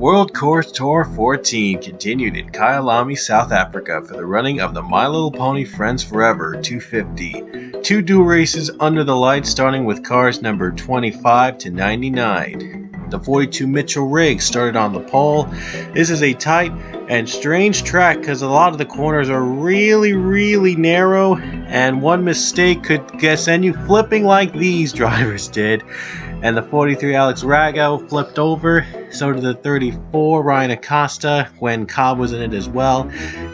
World Course Tour 14 continued in Kyalami, South Africa for the running of the My Little Pony Friends Forever 250. Two dual races under the lights starting with cars numbered 25 to 99. The 42 Mitchell Riggs started on the pole. This is a tight and strange track because a lot of the corners are really narrow, and one mistake could send you flipping like these drivers did. And the 43 Alex Rago flipped over, so did the 34 Ryan Acosta when Cobb was in it as well.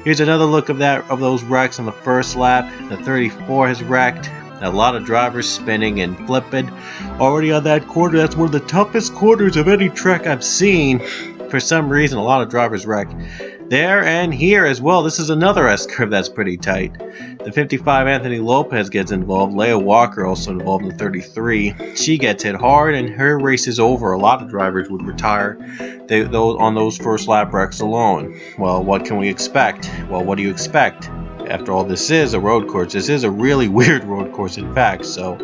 Here's another look of those wrecks on the first lap. The 34 has wrecked. A lot of drivers spinning and flipping already on that corner. That's one of the toughest corners of any track I've seen. For some reason, a lot of drivers wreck there and here as well. This is another S-curve that's pretty tight. The 55 Anthony Lopez gets involved. Leah Walker also involved in the 33. She gets hit hard and her race is over. A lot of drivers would retire on those first lap wrecks alone. Well, what can we expect? Well, what do you expect? After all, this is a road course. This is a really weird road course, in fact, so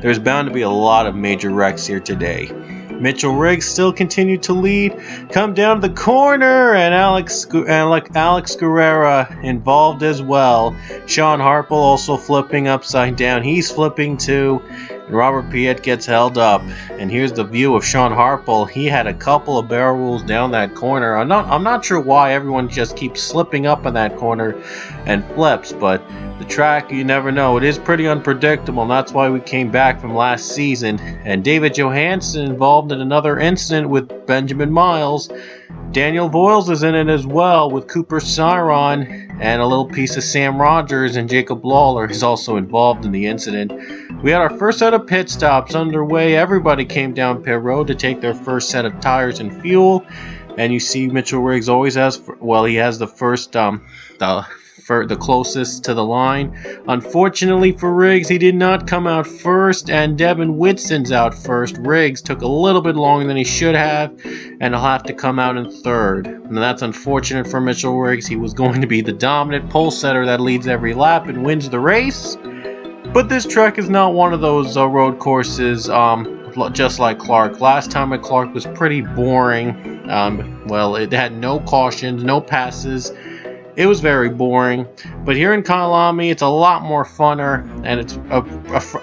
there's bound to be a lot of major wrecks here today. Mitchell Riggs still continued to lead. Come down to the corner, and Alex Guerrera involved as well. Sean Harple also flipping upside down. He's flipping too. And Robert Piet gets held up. And here's the view of Sean Harple. He had a couple of barrel rolls down that corner. I'm not sure why everyone just keeps slipping up in that corner and flips, but the track, you never know. It is pretty unpredictable, and that's why we came back from last season. And David Johansen involved in another incident with Benjamin Miles. Daniel Voiles is in it as well with Cooper Cyron, and a little piece of Sam Rogers, and Jacob Lawler is also involved in the incident. We had our first set of pit stops underway. Everybody came down pit road to take their first set of tires and fuel. And you see Mitchell Riggs always has, well, he has the first, the closest to the line. Unfortunately for Riggs, he did not come out first, and Devin Whitston's out first. Riggs took a little bit longer than he should have, and he'll have to come out in third. And that's unfortunate for Mitchell Riggs. He was going to be the dominant pole setter that leads every lap and wins the race. But this track is not one of those road courses just like Clark. Last time at Clark was pretty boring. Well, it had no cautions, no passes. It was very boring, but here in Kyalami, it's a lot more funner, and it's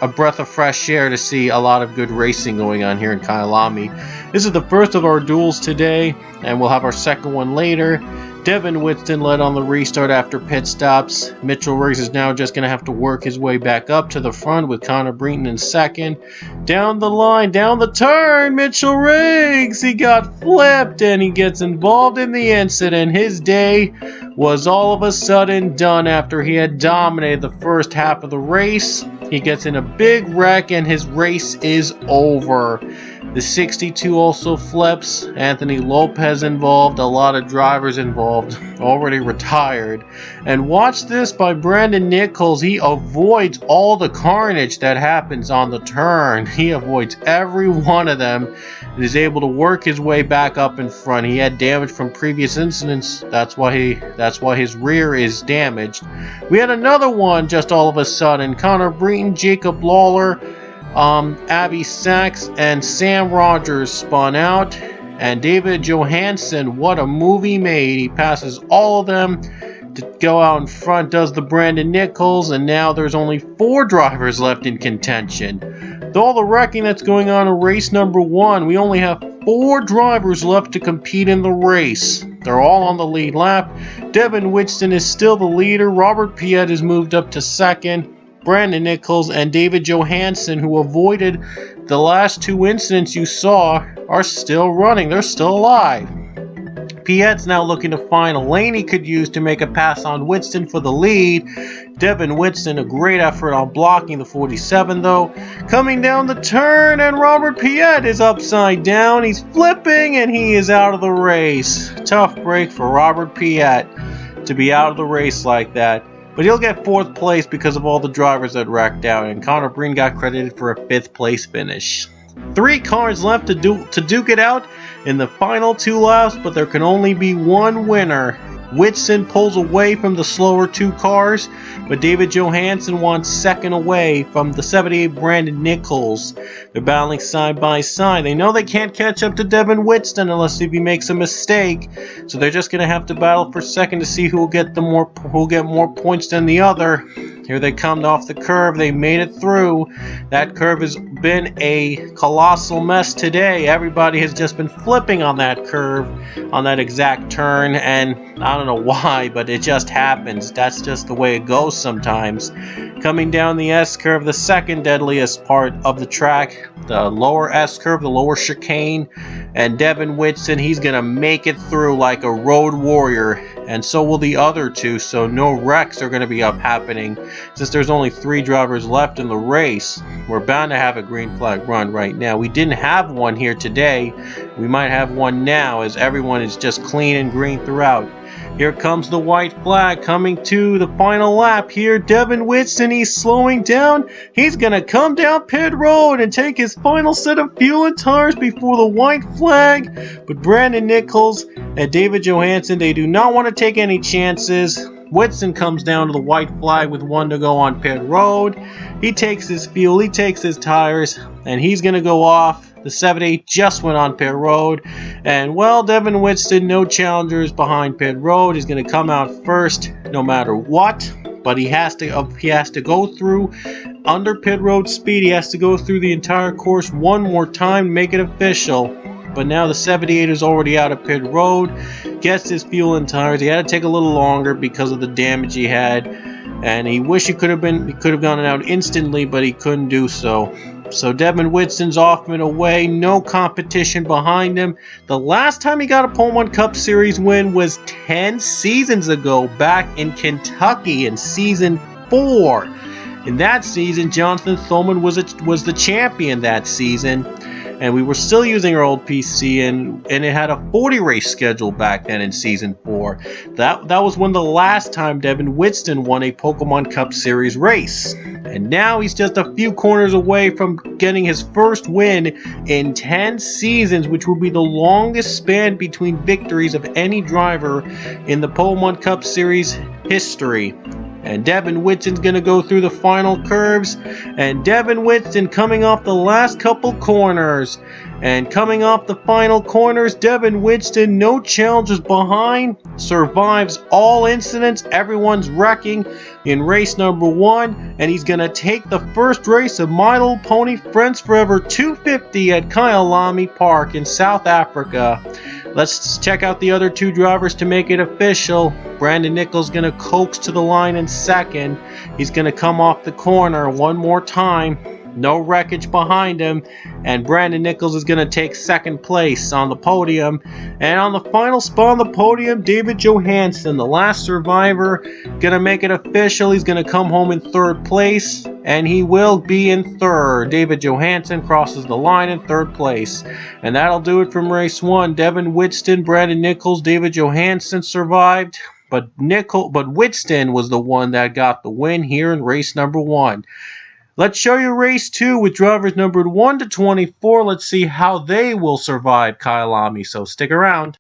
a breath of fresh air to see a lot of good racing going on here in Kyalami. This is the first of our duels today, and we'll have our second one later. Devin Whitston led on the restart after pit stops. Mitchell Riggs is now just going to have to work his way back up to the front with Connor Breton in second. Down the line, down the turn, Mitchell Riggs! He got flipped and he gets involved in the incident. His day was all of a sudden done after he had dominated the first half of the race. He gets in a big wreck and his race is over. The 62 also flips. Anthony Lopez involved. A lot of drivers involved. Already retired. And watch this by Brandon Nichols. He avoids all the carnage that happens on the turn. He avoids every one of them and is able to work his way back up in front. He had damage from previous incidents. That's why his rear is damaged. We had another one just all of a sudden. Connor Breton, Jacob Lawler, Abby Sachs, and Sam Rogers spun out, and David Johansen, what a move he made. He passes all of them to go out in front, does the Brandon Nichols, and now there's only 4 drivers left in contention. With all the wrecking that's going on in race number 1, we only have 4 drivers left to compete in the race. They're all on the lead lap. Devin Whitston is still the leader. Robert Piet has moved up to second. Brandon Nichols and David Johansen, who avoided the last 2 incidents you saw, are still running. They're still alive. Piet's now looking to find a lane he could use to make a pass on Whitston for the lead. Devin Whitston, a great effort on blocking the 47 though. Coming down the turn, and Robert Piet is upside down. He's flipping and he is out of the race. Tough break for Robert Piet to be out of the race like that. But he'll get 4th place because of all the drivers that wrecked out, and Connor Breen got credited for a 5th place finish. 3 cars left to duke it out in the final 2 laps, but there can only be one winner. Whitson pulls away from the slower two cars, but David Johansen wants second away from the 78 Brandon Nichols. They're battling side by side. They know they can't catch up to Devin Whitson unless if he makes a mistake, so they're just going to have to battle for second to see who will get more points than the other. Here they come off the curve. They made it through. That curve has been a colossal mess today. Everybody has just been flipping on that curve, on that exact turn, and I don't know why, but it just happens. That's just the way it goes sometimes. Coming down the S curve, the second deadliest part of the track, the lower S curve, the lower chicane, and Devin Whitson, he's going to make it through like a road warrior, and so will the other two, so no wrecks are going to be happening. Since there's only 3 drivers left in the race, we're bound to have a green flag run right now. We didn't have one here today. We might have one now as everyone is just clean and green throughout. Here comes the white flag coming to the final lap here. Devin Whitson, he's slowing down. He's going to come down pit road and take his final set of fuel and tires before the white flag. But Brandon Nichols and David Johansen, they do not want to take any chances. Whitson comes down to the white flag with 1 to go on pit road. He takes his fuel, he takes his tires, and he's going to go off. The 78 just went on pit road, and well, Devin Whitson, no challengers behind pit road. He's going to come out first no matter what, but he has to go through under pit road speed. He has to go through the entire course one more time to make it official. But now the 78 is already out of pit road, gets his fuel and tires. He had to take a little longer because of the damage he had, and he wished he could have gone out instantly, but he couldn't do so. So Devin Whitson's off and away, no competition behind him. The last time he got a Pole 1 Cup Series win was 10 seasons ago, back in Kentucky in season 4. In that season, Jonathan Thoman was the champion that season. And we were still using our old PC, and it had a 40 race schedule back then in season 4. That was when the last time Devin Whitson won a Pokemon Cup Series race. And now he's just a few corners away from getting his first win in 10 seasons, which will be the longest span between victories of any driver in the Pokemon Cup Series history. And Devin Whitson's going to go through the final curves. And Devin Whitson coming off the last couple corners. And coming off the final corners, Devin Whitson, no challenges behind, survives all incidents. Everyone's wrecking in race number 1. And he's going to take the first race of My Little Pony Friends Forever 250 at Kyalami Park in South Africa. Let's check out the other 2 drivers to make it official. Brandon Nichols going to coax to the line in second. He's going to come off the corner one more time. No wreckage behind him. And Brandon Nichols is going to take second place on the podium. And on the final spot on the podium, David Johansen, the last survivor, going to make it official. He's going to come home in third place. And he will be in third. David Johansen crosses the line in third place. And that'll do it from race 1. Devin Whitson, Brandon Nichols, David Johansen survived. But Whitson was the one that got the win here in race number 1. Let's show you race 2 with drivers numbered 1 to 24. Let's see how they will survive Kyalami, so stick around.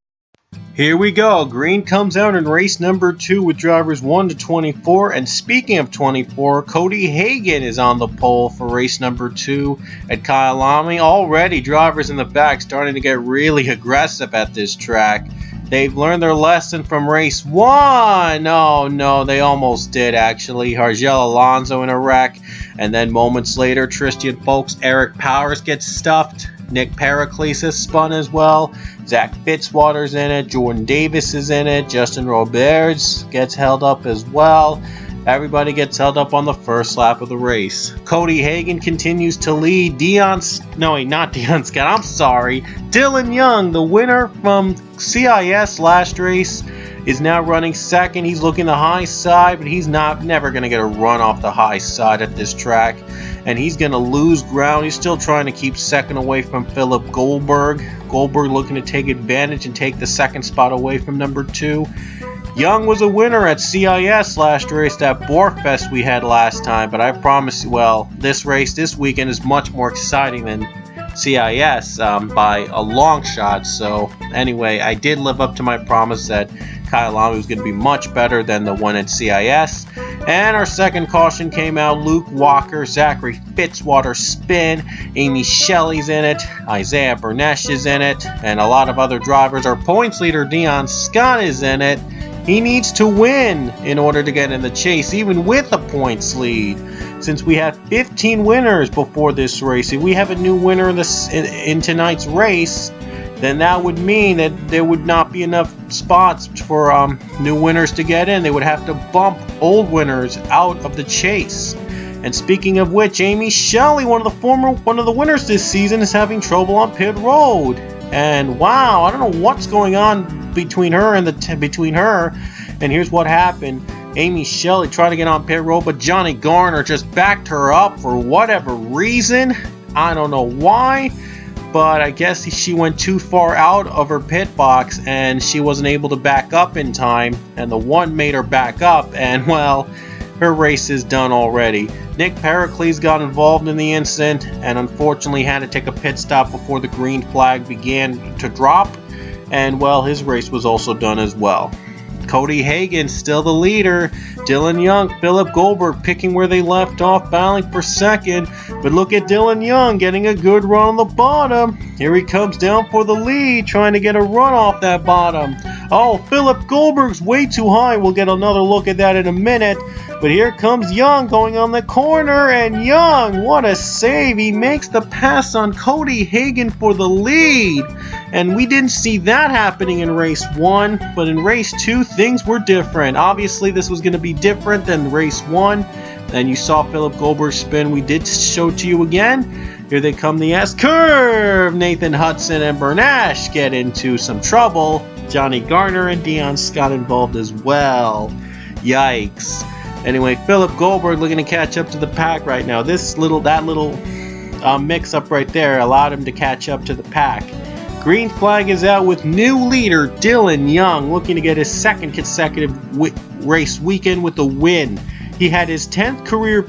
Here we go. Green comes out in race number 2 with drivers 1 to 24. And speaking of 24, Cody Hagan is on the pole for race number 2 at Kyalami. Already drivers in the back starting to get really aggressive at this track. They've learned their lesson from race 1. Oh no, they almost did actually. Hargel Alonso in a wreck. And then moments later, Tristan Folks, Eric Powers gets stuffed. Nick Pericles is spun as well. Zach Fitzwater's in it. Jordan Davis is in it. Justin Roberts gets held up as well. Everybody gets held up on the first lap of the race. Cody Hagan continues to lead. Dylan Young, the winner from CIS last race, is now running second. He's looking the high side, but he's never going to get a run off the high side at this track. And he's going to lose ground. He's still trying to keep second away from Philip Goldberg. Goldberg looking to take advantage and take the second spot away from number 2. Young was a winner at CIS last race, that borefest we had last time, but I promise you, well, this race this weekend is much more exciting than CIS by a long shot. So anyway, I did live up to my promise that Kyalami was going to be much better than the one at CIS. And our second caution came out. Luke Walker, Zachary Fitzwater spin, Amy Shelley's in it, Isaiah Bernesh is in it, and a lot of other drivers. Our points leader Dion Scott is in it. He needs to win in order to get in the chase, even with a points lead. Since we have 15 winners before this race, if we have a new winner in tonight's race, then that would mean that there would not be enough spots for new winners to get in. They would have to bump old winners out of the chase. And speaking of which, Amy Shelley, one of the winners this season, is having trouble on pit road. And wow, I don't know what's going on between her and here's what happened. Amy Shelley tried to get on pit road, but Johnny Garner just backed her up for whatever reason. I don't know why, but I guess she went too far out of her pit box and she wasn't able to back up in time, and the one made her back up, and well, her race is done already. Nick Pericles got involved in the incident and unfortunately had to take a pit stop before the green flag began to drop, and well, his race was also done as well. Cody Hagan still the leader. Dylan Young, Philip Goldberg picking where they left off, battling for second. But look at Dylan Young getting a good run on the bottom. Here he comes down for the lead, trying to get a run off that bottom. Oh, Philip Goldberg's way too high. We'll get another look at that in a minute. But here comes Young going on the corner, and Young, what a save. He makes the pass on Cody Hagan for the lead. And we didn't see that happening in race 1, but in race 2, things were different. Obviously, this was going to be different than race 1. Then you saw Philip Goldberg spin. We did show to you again. Here they come, the S-curve. Nathan Hudson and Bernash get into some trouble. Johnny Garner and Dion Scott involved as well. Yikes. Anyway, Philip Goldberg looking to catch up to the pack right now. That little mix-up right there allowed him to catch up to the pack. Green flag is out with new leader Dylan Young looking to get his second consecutive race weekend with a win. He had his 10th career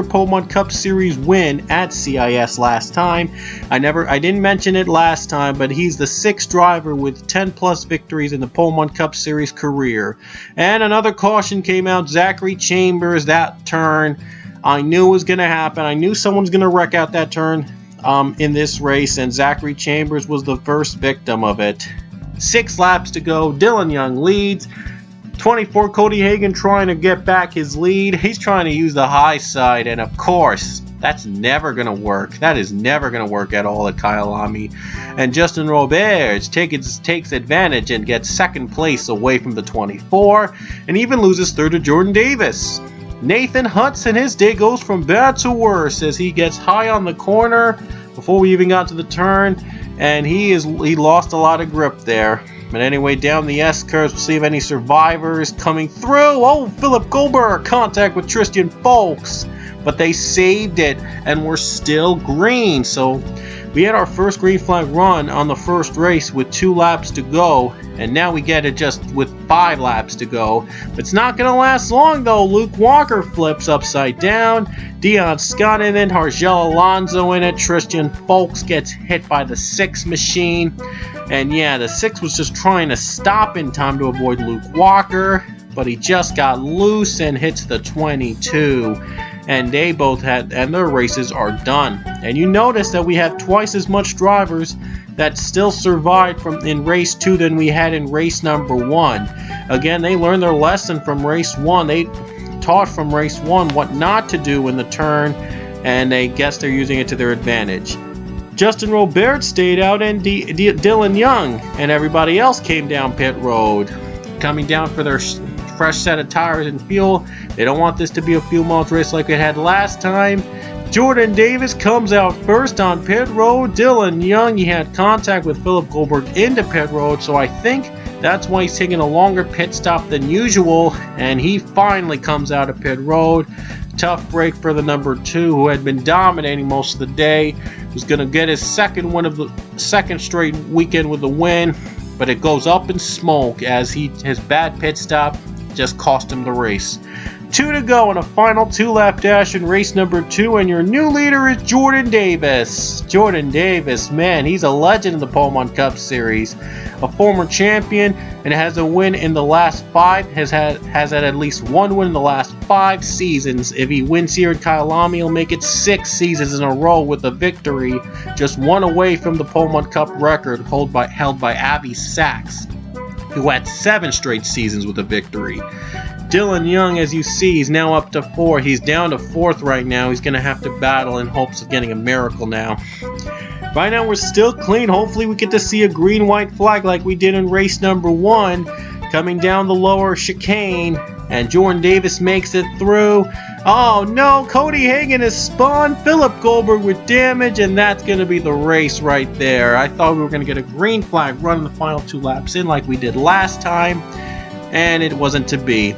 Pullman Cup Series win at CIS last time. I didn't mention it last time, but he's the 6th driver with 10 plus victories in the Pullman Cup Series career. And another caution came out. Zachary Chambers, that turn I knew was going to happen. I knew someone's going to wreck out that turn in this race, and Zachary Chambers was the first victim of it. 6 laps to go. Dylan Young leads. 24 Cody Hagan trying to get back his lead. He's trying to use the high side, and of course that's never going to work. That is never going to work at all at Kyalami. And Justin Roberts takes advantage and gets second place away from the 24, and even loses third to Jordan Davis. Nathan Hudson, his day goes from bad to worse as he gets high on the corner before we even got to the turn, and he lost a lot of grip there. But anyway, down the S-curves, we'll see if any survivors coming through. Oh, Philip Goldberg, contact with Tristan Folks, but they saved it and we're still green. So we had our first green flag run on the first race with 2 laps to go, and now we get it just with 5 laps to go. But it's not going to last long though. Luke Walker flips upside down, Dion Scott in it, Hargel Alonso in it, Tristan Folks gets hit by the 6 machine. And yeah, the 6 was just trying to stop in time to avoid Luke Walker, but he just got loose and hits the 22. And they both and their races are done. And you notice that we have twice as much drivers that still survived in race 2 than we had in race number 1. Again, they learned their lesson from race 1. They taught from race 1 what not to do in the turn, and they guess they're using it to their advantage. Justin Roberts stayed out, and Dylan Young and everybody else came down pit road, coming down for their fresh set of tires and fuel. They don't want this to be a fuel mileage race like we had last time. Jordan Davis comes out first on pit road. Dylan Young, he had contact with Philip Goldberg into pit road, so I think that's why he's taking a longer pit stop than usual, and he finally comes out of pit road. Tough break for the number 2, who had been dominating most of the day. Was going to get his second straight weekend with a win, but it goes up in smoke as his bad pit stop just cost him the race. 2 to go in a final 2-lap dash in race number 2, and your new leader is Jordan Davis. Jordan Davis, man, he's a legend in the Pokemon Cup Series. A former champion and has a win in the last 5, has had at least 1 win in the last 5 seasons. If he wins here in Kyalami, he'll make it 6 seasons in a row with a victory, just 1 away from the Pokemon Cup record held by Abby Sachs, who had 7 straight seasons with a victory. Dylan Young, as you see, he's now up to 4. He's down to 4th right now. He's going to have to battle in hopes of getting a miracle now. Right now we're still clean. Hopefully we get to see a green-white flag like we did in race number 1. Coming down the lower chicane. And Jordan Davis makes it through. Oh no, Cody Hagan has spawned Philip Goldberg with damage, and that's going to be the race right there. I thought we were going to get a green flag running the final 2 laps in like we did last time, and it wasn't to be.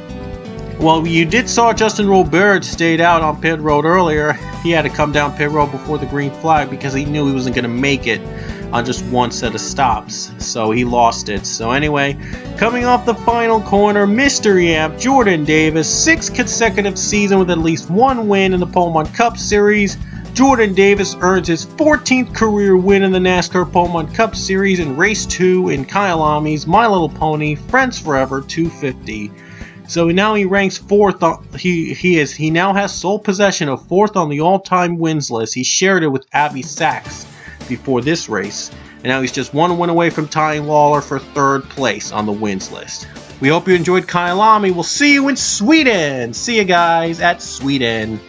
Well, you did saw Justin Robert stayed out on pit road earlier. He had to come down pit road before the green flag because he knew he wasn't going to make it on just 1 set of stops, so he lost it. So anyway, coming off the final corner, Mystery Amp Jordan Davis, 6th consecutive season with at least 1 win in the Pokemon Cup Series. Jordan Davis earns his 14th career win in the NASCAR Pokemon Cup Series in Race 2 in Kyalami's My Little Pony Friends Forever 250. So now he ranks 4th. He now has sole possession of 4th on the all-time wins list. He shared it with Abby Sachs before this race, and now he's just 1 win away from tying Lawler for 3rd place on the wins list. We hope you enjoyed Kyalami. We'll see you in Sweden. See you guys at Sweden.